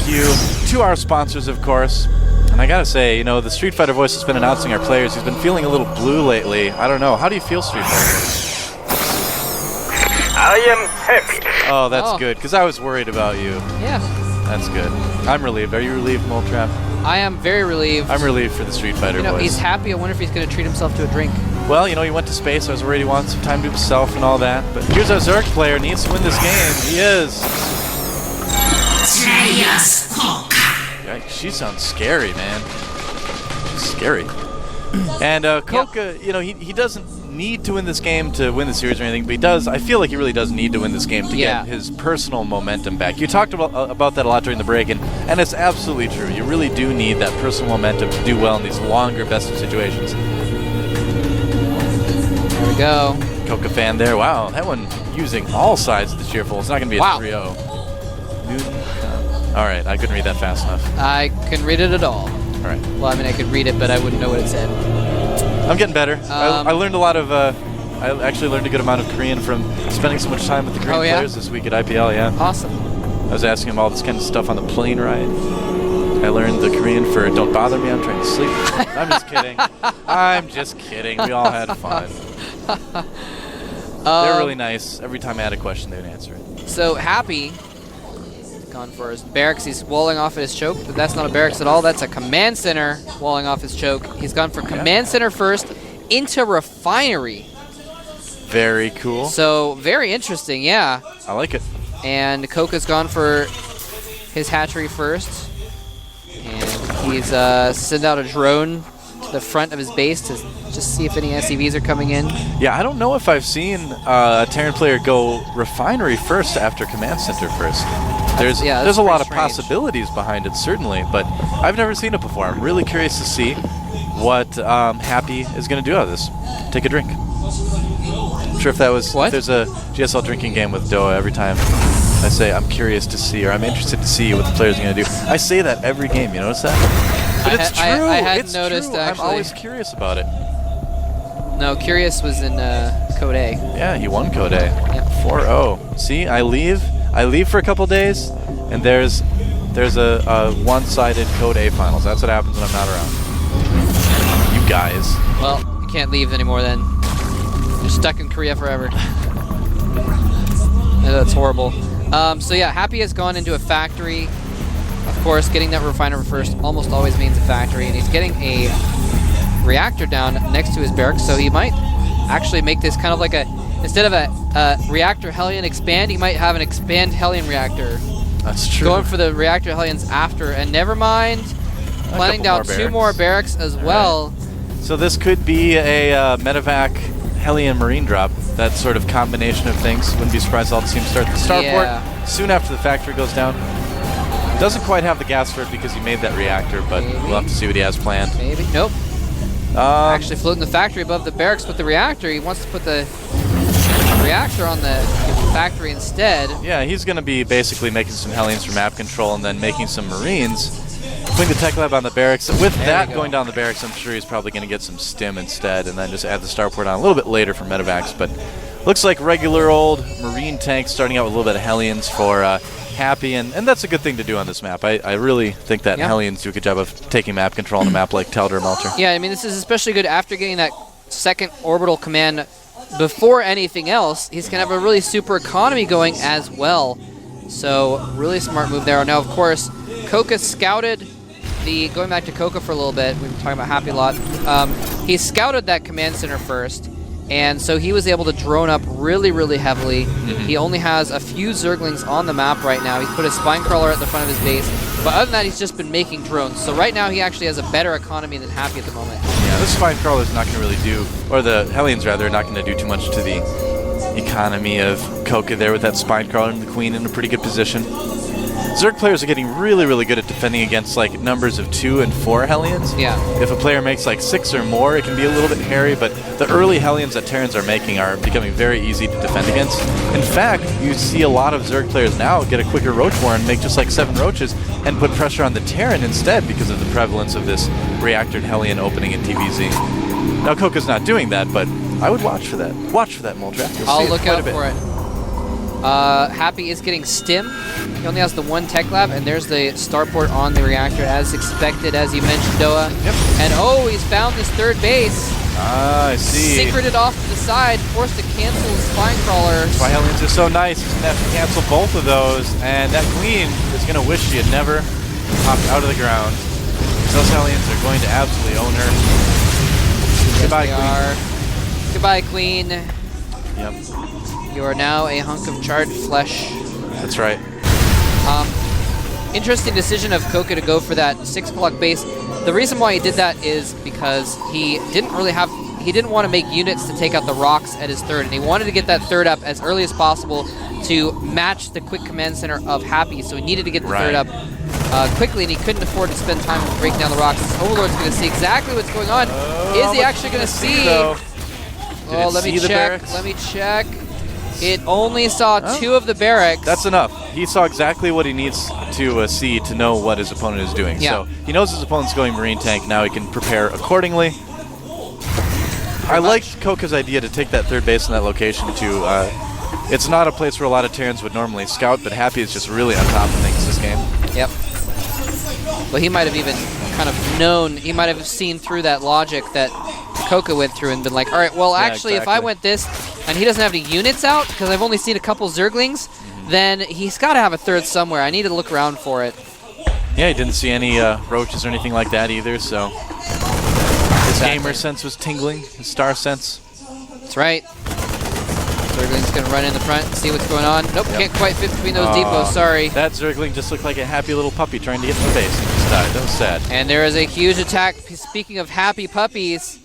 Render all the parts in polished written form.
you to our sponsors, of course. And I gotta say, you know, the Street Fighter voice has been announcing our players. He's been feeling a little blue lately. I don't know. How do you feel, Street Fighter? I am happy. Oh, that's good, because I was worried about you. Yeah. That's good. I'm relieved. Are you relieved, Moletrap? I am very relieved. I'm relieved for the Street Fighter voice. He's happy. I wonder if he's going to treat himself to a drink. Well, you know, he went to space. I was worried he wanted some time to himself and all that. But here's our Zerg player. Needs to win this game. He is. Yeah, she sounds scary, man. She's scary. And CoCa, you know, he doesn't need to win this game to win the series or anything, but he does. I feel like he really does need to win this game to get his personal momentum back. You talked about that a lot during the break, and it's absolutely true. You really do need that personal momentum to do well in these longer best of situations. There we go. CoCa fan there. Wow, that one using all sides of the cheerful. It's not going to be a 3-0. All right, I couldn't read that fast enough. I couldn't read it at all. All right. Well, I mean, I could read it, but I wouldn't know what it said. I'm getting better. I learned a lot of. I actually learned a good amount of Korean from spending so much time with the Korean players this week at IPL. Yeah. Awesome. I was asking them all this kind of stuff on the plane ride. I learned the Korean for "Don't bother me, I'm trying to sleep." I'm just kidding. I'm just kidding. We all had fun. They're really nice. Every time I had a question, they would answer it. So Happy. Gone for his barracks. He's walling off at his choke, but that's not a barracks at all. That's a command center walling off his choke. He's gone for command center first into refinery. Very cool. So very interesting, yeah. I like it. And CoCa's gone for his hatchery first, and he's sent out a drone to the front of his base to just see if any SCVs are coming in. Yeah, I don't know if I've seen a Terran player go refinery first after command center first. There's a lot of possibilities behind it, certainly, but I've never seen it before. I'm really curious to see what Happy is going to do out of this. Take a drink. I'm sure if that was... What? There's a GSL drinking game with Doa every time I say I'm curious to see, or I'm interested to see what the players are going to do. I say that every game, you notice that? But it's true. I hadn't noticed, actually. I'm always curious about it. No, Curious was in Code A. Yeah, he won Code A. Yep. 4-0. See, I leave for a couple days, and there's a one-sided Code A finals. That's what happens when I'm not around. You guys. Well, you can't leave anymore then. You're stuck in Korea forever. That's horrible. So yeah, Happy has gone into a factory. Of course, getting that refiner first almost always means a factory, and he's getting a reactor down next to his barracks, so he might actually make this kind of like instead of a reactor Hellion expand, he might have an expand Hellion reactor. That's true. Going for the reactor Hellions after, and never mind, planning down 2 more barracks as well. Right. So this could be a medevac Hellion Marine drop. That sort of combination of things. Wouldn't be surprised all the teams start the starport soon after the factory goes down. Doesn't quite have the gas for it because he made that reactor, but we'll have to see what he has planned. Maybe. Nope. Actually floating the factory above the barracks with the reactor. He wants to put the reactor on the factory instead. Yeah, he's going to be basically making some Hellions for map control and then making some Marines. Putting the tech lab on the barracks. With that going down the barracks, I'm sure he's probably going to get some stim instead and then just add the starport on a little bit later for medevacs. But looks like regular old Marine tanks starting out with a little bit of Hellions for Happy, and that's a good thing to do on this map. I really think that Hellions do a good job of taking map control on a map like Telder and Melter. Yeah, I mean, this is especially good after getting that second orbital command. Before anything else, he's going to have a really super economy going as well. So, really smart move there. Now, of course, CoCa scouted going back to CoCa for a little bit, we've been talking about Happy a lot. He scouted that command center first, and so he was able to drone up really, really heavily. He only has a few Zerglings on the map right now. He's put his spine crawler at the front of his base, but other than that, he's just been making drones. So right now, he actually has a better economy than Happy at the moment. Yeah, this spine crawler is not going to really do, or the Hellions rather, are not going to do too much to the economy of CoCa there with that spine crawler and the Queen in a pretty good position. Zerg players are getting really, really good at defending against like numbers of 2 and 4 Hellions. Yeah. If a player makes like 6 or more, it can be a little bit hairy, but the early Hellions that Terrans are making are becoming very easy to defend against. In fact, you see a lot of Zerg players now get a quicker Roach War and make just like 7 Roaches and put pressure on the Terran instead because of the prevalence of this reactored Hellion opening in TVZ. Now, CoCa's not doing that, but I would watch for that. Watch for that, Moldrack. I'll look out for it. Happy is getting stim. He only has the one tech lab, and there's the starport on the reactor as expected, as you mentioned, Doa. Yep. And he's found this third base. I see. Secreted off to the side, forced to cancel his spine crawler. That's why Hellions are so nice. He's going to have to cancel both of those, and that Queen is going to wish she had never popped out of the ground. Those Hellions are going to absolutely own her. Yes, Goodbye, they Queen. are. Goodbye, Queen. Yep. You are now a hunk of charred flesh. That's right. Interesting decision of CoCa to go for that 6 o'clock base. The reason why he did that is because he didn't want to make units to take out the rocks at his third, and he wanted to get that third up as early as possible to match the quick command center of Happy, so he needed to get the third up quickly, and he couldn't afford to spend time breaking down the rocks. His Overlord's going to see exactly what's going on. Is he actually going to see? Let me check. Let me check. It only saw 2 of the barracks. That's enough. He saw exactly what he needs to see to know what his opponent is doing. Yeah. So he knows his opponent's going Marine tank. Now he can prepare accordingly. I liked CoCa's idea to take that third base in that location to... it's not a place where a lot of Terrans would normally scout, but Happy is just really on top of things this game. Yep. Well, he might have even kind of known, he might have seen through that logic that CoCa went through and been like, all right, well, actually, if I went this and he doesn't have any units out, because I've only seen a couple Zerglings, then he's got to have a third somewhere. I need to look around for it. Yeah, he didn't see any roaches or anything like that either, so his gamer sense was tingling, his star sense. That's right. Zergling's going to run in the front and see what's going on. Nope, can't quite fit between those depots, sorry. That Zergling just looked like a happy little puppy trying to get to the base and just died. That was sad. And there is a huge attack. Speaking of happy puppies,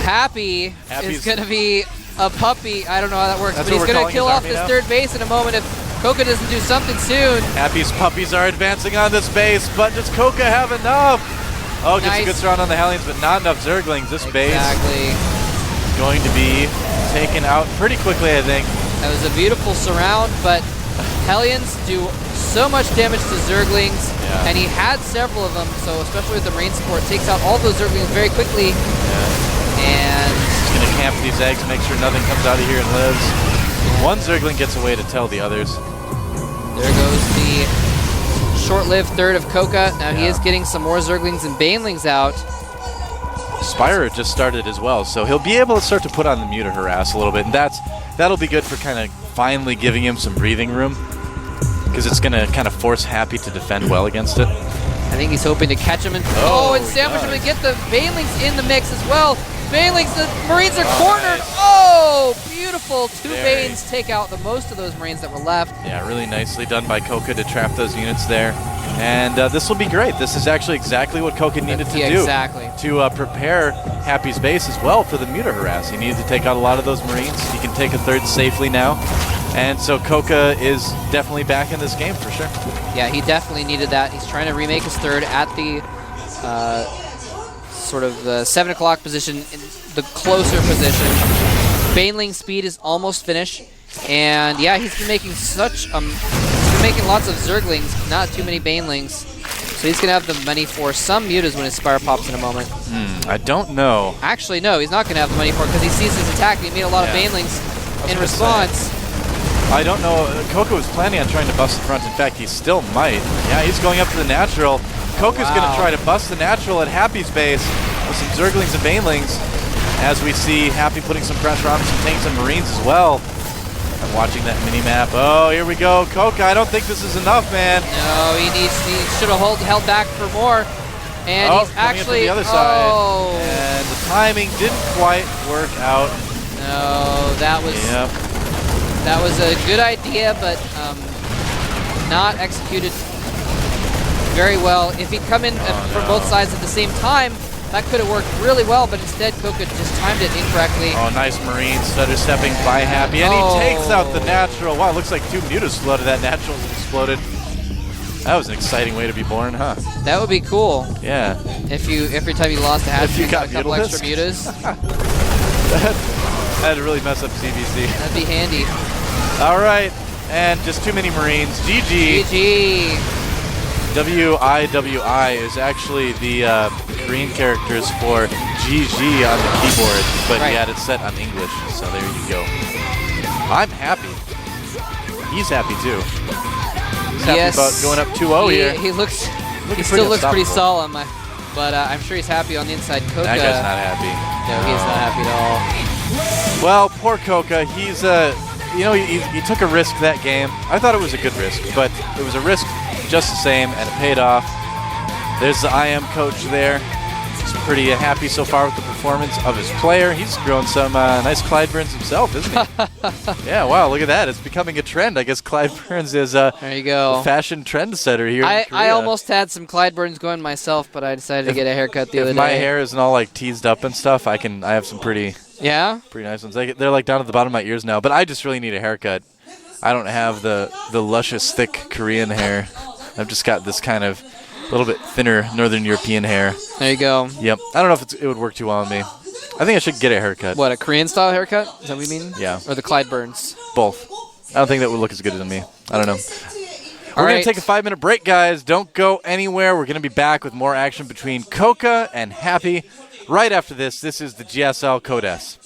Happy is going to be a puppy. I don't know how that works, but he's going to kill off this third base in a moment if CoCa doesn't do something soon. Happy's puppies are advancing on this base, but does CoCa have enough? Oh, gets a good surround on the Hellions, but not enough Zerglings. This base is going to be taken out pretty quickly, I think. That was a beautiful surround, but Hellions do so much damage to Zerglings, and he had several of them, so especially with the Marine support, takes out all those Zerglings very quickly. And he's going to camp these eggs, make sure nothing comes out of here and lives. One Zergling gets away to tell the others. There goes the short-lived third of CoCa. Now he is getting some more Zerglings and Banelings out. Spire just started as well, so he'll be able to start to put on the Muta Harass a little bit, and that'll be good for kind of finally giving him some breathing room, because it's going to kind of force Happy to defend well against it. I think he's hoping to catch him and and sandwich him and get the Banelings in the mix as well. Banelings, the Marines are cornered. Oh, beautiful. 2 Banes take out the most of those Marines that were left. Yeah, really nicely done by CoCa to trap those units there. And this will be great. This is actually exactly what CoCa needed to do. Exactly. To prepare Happy's base as well for the Muta Harass. He needed to take out a lot of those Marines. He can take a third safely now. And so CoCa is definitely back in this game for sure. Yeah, he definitely needed that. He's trying to remake his third at the sort of the 7 o'clock position, in the closer position. Baneling speed is almost finished. And yeah, he's been making he's been making lots of Zerglings, not too many Banelings. So he's going to have the money for some Mutas when his Spire pops in a moment. I don't know. Actually, no, he's not going to have the money for it because he sees his attack and he made a lot of Banelings in response. I don't know. CoCa was planning on trying to bust the front. In fact, he still might. Yeah, he's going up to the natural. CoCa's going to try to bust the natural at Happy's base with some Zerglings and Banelings, as we see Happy putting some pressure on some tanks and Marines as well. I'm watching that mini-map. Oh, here we go. CoCa, I don't think this is enough, man. No, he should have held back for more. And he's actually... the other side. And the timing didn't quite work out. No, that was... That was a good idea, but not executed very well. If he'd come in from both sides at the same time, that could have worked really well, but instead CoCa just timed it incorrectly. Oh, nice Marine stutter stepping by Happy, and he takes out the natural. Wow, it looks like 2 Mutas flooded that natural and exploded. That was an exciting way to be born, huh? That would be cool. Yeah. If every time you lost a hatch, you got a couple extra Mutas. That'd really mess up CBC. That'd be handy. All right, and just too many Marines. GG. GG. WIWI is actually the Korean characters for GG on the keyboard, but he had it set on English, so there you go. I'm happy. he's happy too. He's happy Yes. about going up 2-0 here. He looks. Looking He still looks pretty unstoppable. solemn, but I'm sure he's happy on the inside. CoCa. That guy's not happy. No, he's not happy at all. Well, poor CoCa. He's he took a risk that game. I thought it was a good risk, but it was a risk just the same, and it paid off. There's the IM coach there. He's pretty happy so far with the performance of his player. He's grown some nice Clyde Burns himself, isn't he? Yeah, wow, look at that. It's becoming a trend. I guess Clyde Burns is There you go. a fashion trendsetter here in I Korea. almost had some Clyde Burns going myself, but I decided to get a haircut the other If day. my hair isn't all like teased up and stuff, I have some pretty Yeah? nice ones. They're like down at the bottom of my ears now, but I just really need a haircut. I don't have the luscious, thick Korean hair. I've just got this kind of a little bit thinner Northern European hair. There you go. Yep. I don't know if it would work too well on me. I think I should get a haircut. What, a Korean style haircut? Is that what you mean? Yeah. Or the Clyde Burns? Both. I don't think that would look as good on me. I don't know. We're going right. to take a 5-minute break, guys. Don't go anywhere. We're going to be back with more action between CoCa and Happy right after this. This is the GSL Code S.